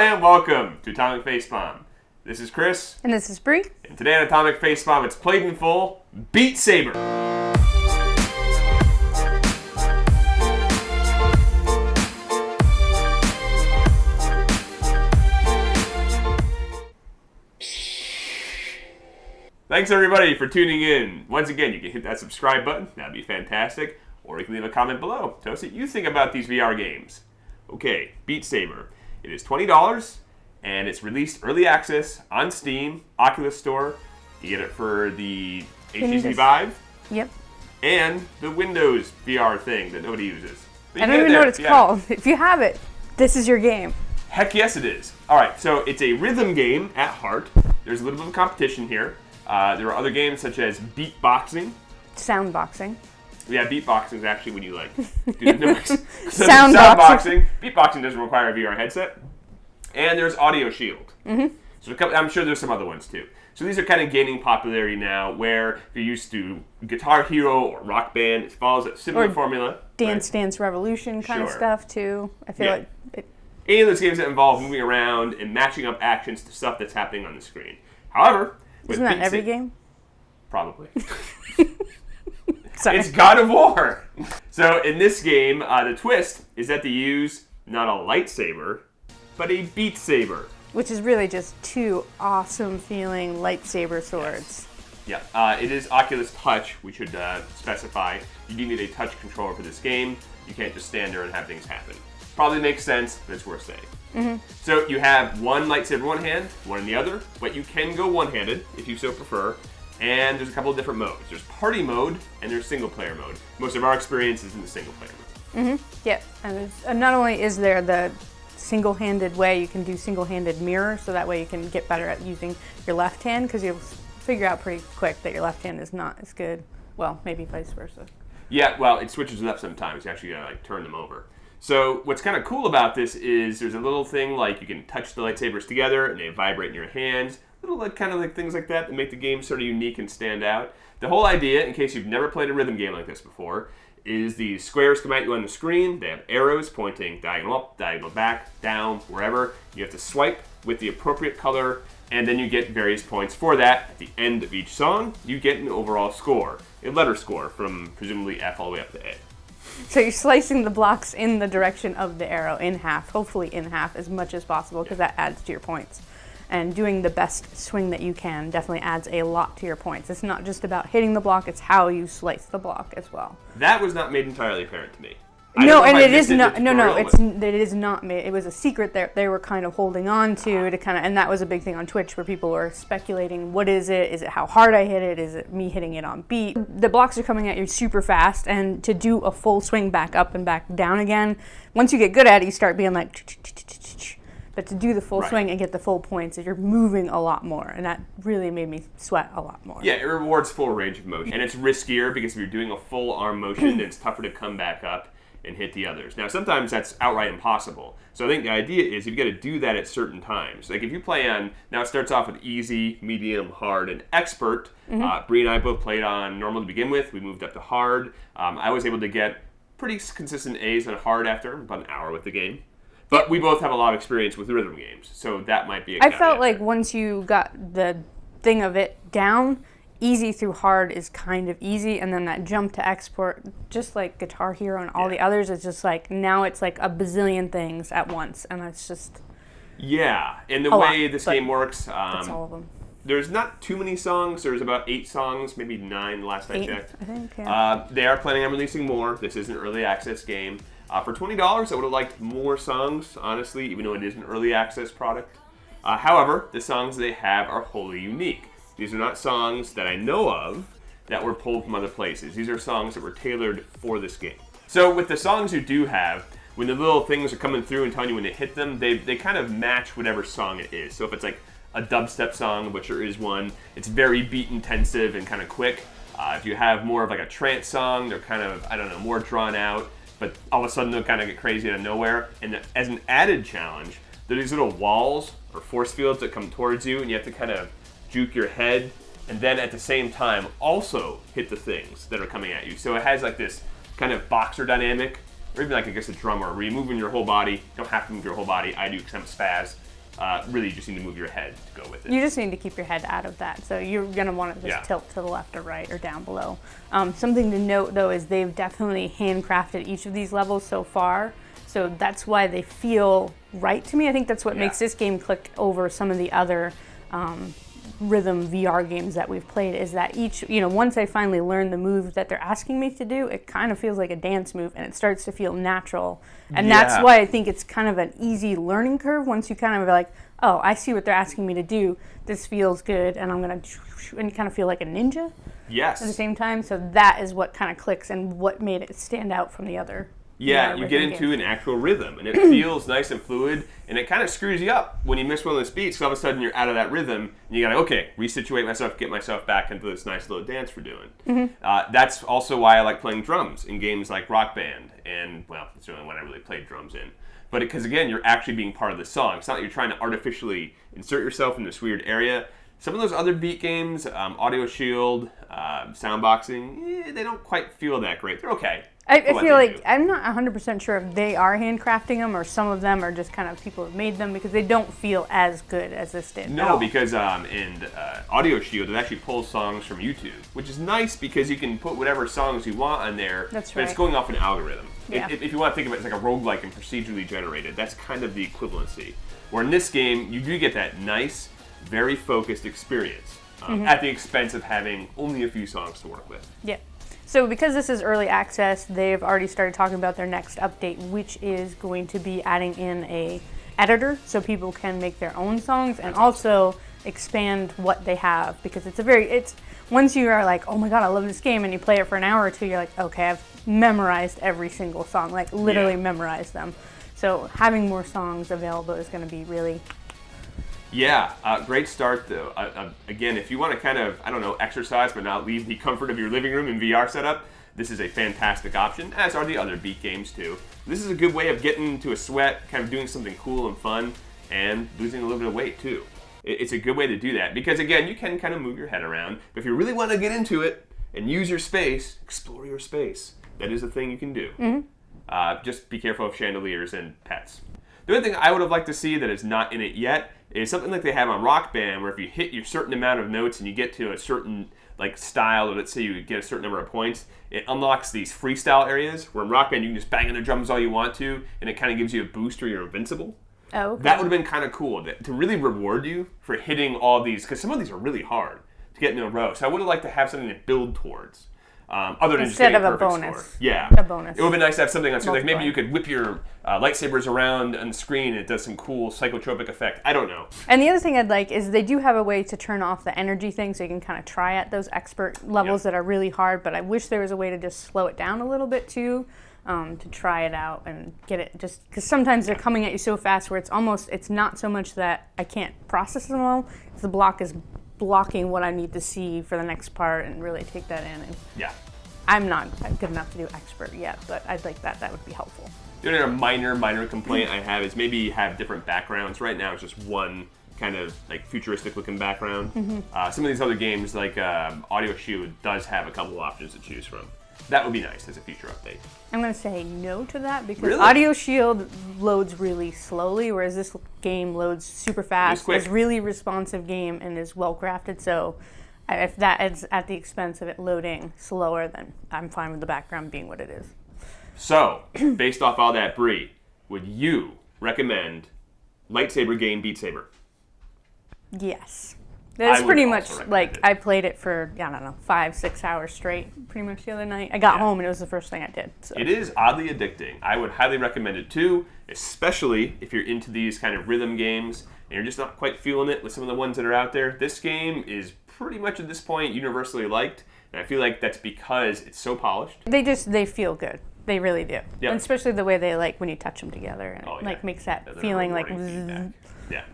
and welcome to Atomic Facepalm. This is Chris. And this is Bree. And today on Atomic Facepalm, it's played in full, Beat Saber. Thanks everybody for tuning in. Once again, you can hit that subscribe button. That'd be fantastic. Or you can leave a comment below. Tell us what you think about these VR games. Okay, Beat Saber. It is $20, and it's released early access on Steam, Oculus Store. You get it for the HTC Vive. Yep. And the Windows VR thing that nobody uses. I don't even know what it's called. If you have it, this is your game. Heck yes it is. Alright, so it's a rhythm game at heart. There's a little bit of competition here. There are other games such as beatboxing. Soundboxing. Yeah, beatboxing is actually when you like do the noise. Soundboxing. Beatboxing doesn't require a VR headset. And there's Audio Shield. Mm-hmm. So I'm sure there's some other ones too. So these are kind of gaining popularity now, where if you're used to Guitar Hero or Rock Band, it follows a similar formula. Dance Dance Revolution kind of stuff too. I feel like any of those games that involve moving around and matching up actions to stuff that's happening on the screen. However, isn't that every game? Probably. Sorry. It's God of War. So in this game, the twist is that they use not a lightsaber, but a Beat Saber. Which is really just two awesome feeling lightsaber swords. Yes. Yeah, it is Oculus Touch, we should specify. You do need a touch controller for this game. You can't just stand there and have things happen. Probably makes sense, but it's worth saying. Mm-hmm. So you have one lightsaber in one hand, one in the other, but you can go one-handed if you so prefer. And there's a couple of different modes. There's party mode and there's single player mode. Most of our experience is in the single player mode. Mm-hmm. Yeah, and not only is there the single-handed way, you can do single-handed mirror, so that way you can get better at using your left hand, because you'll figure out pretty quick that your left hand is not as good. Well, maybe vice versa. Yeah, well, it switches it up sometimes. You actually gotta turn them over. So what's kind of cool about this is there's a little thing like you can touch the lightsabers together and they vibrate in your hands. Little kind of things like that make the game sort of unique and stand out. The whole idea, in case you've never played a rhythm game like this before, is these squares come at you on the screen. They have arrows pointing diagonal up, diagonal back, down, wherever. You have to swipe with the appropriate color, and then you get various points for that. At the end of each song, you get an overall score, a letter score from presumably F all the way up to A. So you're slicing the blocks in the direction of the arrow in half, hopefully in half as much as possible, because that adds to your points. And doing the best swing that you can definitely adds a lot to your points. It's not just about hitting the block, it's how you slice the block as well. That was not made entirely apparent to me. No, and it is not. It is not made. It was a secret that they were kind of holding on to kind of, and that was a big thing on Twitch where people were speculating, what is it? Is it how hard I hit it? Is it me hitting it on beat? The blocks are coming at you super fast, and to do a full swing back up and back down again, once you get good at it, you start being like. But to do the full swing and get the full points, you're moving a lot more, and that really made me sweat a lot more. Yeah, it rewards full range of motion, and it's riskier because if you're doing a full arm motion, then it's tougher to come back up and hit the others. Now, sometimes that's outright impossible. So I think the idea is you've got to do that at certain times. Like if you play on, now it starts off with easy, medium, hard, and expert. Mm-hmm. Bree and I both played on normal to begin with. We moved up to hard. I was able to get pretty consistent A's on hard after about an hour with the game. But we both have a lot of experience with rhythm games, so that might be a I felt like once you got the thing of it down, easy through hard is kind of easy, and then that jump to export, just like Guitar Hero and all the others, is just like, now it's like a bazillion things at once, and it's just and the way this game works, that's all of them. There's not too many songs. There's about 8 songs, maybe 9 last I checked. I think, they are planning on releasing more. This is an early access game. For $20, I would have liked more songs, honestly, even though it is an early access product. However, the songs they have are wholly unique. These are not songs that I know of that were pulled from other places. These are songs that were tailored for this game. So with the songs you do have, when the little things are coming through and telling you when to hit them, they kind of match whatever song it is. So if it's like a dubstep song, which there is one, it's very beat intensive and kind of quick. If you have more of like a trance song, they're kind of, I don't know, more drawn out. But all of a sudden they'll kind of get crazy out of nowhere. And as an added challenge, there are these little walls or force fields that come towards you, and you have to kind of juke your head, and then at the same time also hit the things that are coming at you. So it has like this kind of boxer dynamic, or even like I guess a drummer, where you're moving your whole body. You don't have to move your whole body. I do because I'm a spaz. Really, you just need to move your head to go with it. You just need to keep your head out of that. So you're going to want to just tilt to the left or right or down below. Something to note, though, is they've definitely handcrafted each of these levels so far. So that's why they feel right to me. I think that's what makes this game click over some of the other rhythm VR games that we've played, is that each, once I finally learn the move that they're asking me to do, it kind of feels like a dance move and it starts to feel natural. And that's why I think it's kind of an easy learning curve once you kind of are like, oh, I see what they're asking me to do. This feels good, and I'm going to, and you kind of feel like a ninja. Yes. At the same time. So that is what kind of clicks and what made it stand out from the other. Yeah, you get into an actual rhythm, and it feels nice and fluid, and it kind of screws you up when you miss one of those beats, because all of a sudden you're out of that rhythm, and you gotta, okay, resituate myself, get myself back into this nice little dance we're doing. That's also why I like playing drums in games like Rock Band, and, well, it's the only one I really played drums in. But because, again, you're actually being part of the song. It's not like you're trying to artificially insert yourself in this weird area. Some of those other beat games, Audio Shield, Soundboxing, they don't quite feel that great. They're okay. I feel like, I'm not 100% sure if they are handcrafting them or some of them are just kind of people have made them, because they don't feel as good as this did. No, because in Audio Shield, it actually pulls songs from YouTube, which is nice because you can put whatever songs you want on there, That's but right. it's going off an algorithm. Yeah. If you want to think of it as like a roguelike and procedurally generated, that's kind of the equivalency. Where in this game, you do get that nice, very focused experience at the expense of having only a few songs to work with. Yeah. So because this is early access, they've already started talking about their next update, which is going to be adding in a editor so people can make their own songs and also expand what they have, because it's once you are like, oh my god, I love this game, and you play it for an hour or two, you're like, okay, I've memorized every single song, like literally memorized them. So having more songs available is going to be really... Yeah, great start though. Again, if you want to kind of, I don't know, exercise but not leave the comfort of your living room in VR setup, this is a fantastic option, as are the other beat games too. This is a good way of getting into a sweat, kind of doing something cool and fun, and losing a little bit of weight too. It's a good way to do that, because again, you can kind of move your head around, but if you really want to get into it and use your space, explore your space. That is a thing you can do. Just be careful of chandeliers and pets. The only thing I would have liked to see that is not in it yet is something like they have on Rock Band, where if you hit your certain amount of notes and you get to a certain like style, or let's say you get a certain number of points, it unlocks these freestyle areas where in Rock Band you can just bang on the drums all you want to, and it kind of gives you a boost or you're invincible. Oh, okay. That would have been kind of cool to really reward you for hitting all these, because some of these are really hard to get in a row. So I would have liked to have something to build towards. Other than Instead just of a perfect bonus. Score. Yeah. A bonus. It would be nice to have something on screen. Like maybe Multiply. you could whip your lightsabers around on the screen and it does some cool psychotropic effect. I don't know. And the other thing I'd like is they do have a way to turn off the energy thing, so you can kind of try at those expert levels that are really hard, but I wish there was a way to just slow it down a little bit too, to try it out and get it, just because sometimes they're coming at you so fast where it's not so much that I can't process them all, it's the block is blocking what I need to see for the next part and really take that in. And Yeah. I'm not good enough to do expert yet, but I'd like that. That would be helpful. The only minor complaint I have is maybe have different backgrounds. Right now it's just one kind of like futuristic looking background. Some of these other games like Audio Shield does have a couple options to choose from. That would be nice as a future update. I'm going to say no to that because Really? Audio Shield loads really slowly, whereas this game loads super fast. quick. It's a really responsive game and is well crafted, so if that is at the expense of it loading slower, then I'm fine with the background being what it is. So, based off all that, Bree, would you recommend lightsaber game Beat Saber? Yes. I It's would pretty also much recommend like it. I played it for, I don't know, 5-6 hours straight pretty much the other night. I got home and it was the first thing I did. So. It is oddly addicting. I would highly recommend it too, especially if you're into these kind of rhythm games and you're just not quite feeling it with some of the ones that are out there. This game is pretty much at this point universally liked, and I feel like that's because it's so polished. They feel good. They really do. Yep. And especially the way they when you touch them together and it like makes that They're feeling like rewarding feedback. Yeah.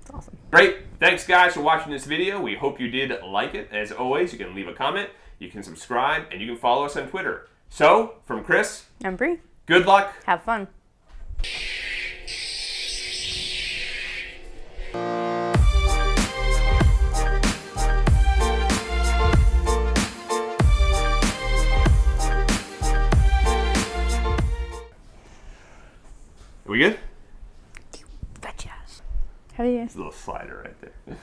it's awesome. Great. Thanks, guys, for watching this video. We hope you did like it. As always, you can leave a comment, you can subscribe, and you can follow us on Twitter. So, from Chris, I'm Bree. good luck. Have fun. Are we good? Gotcha. How do you? It's a little slider right there.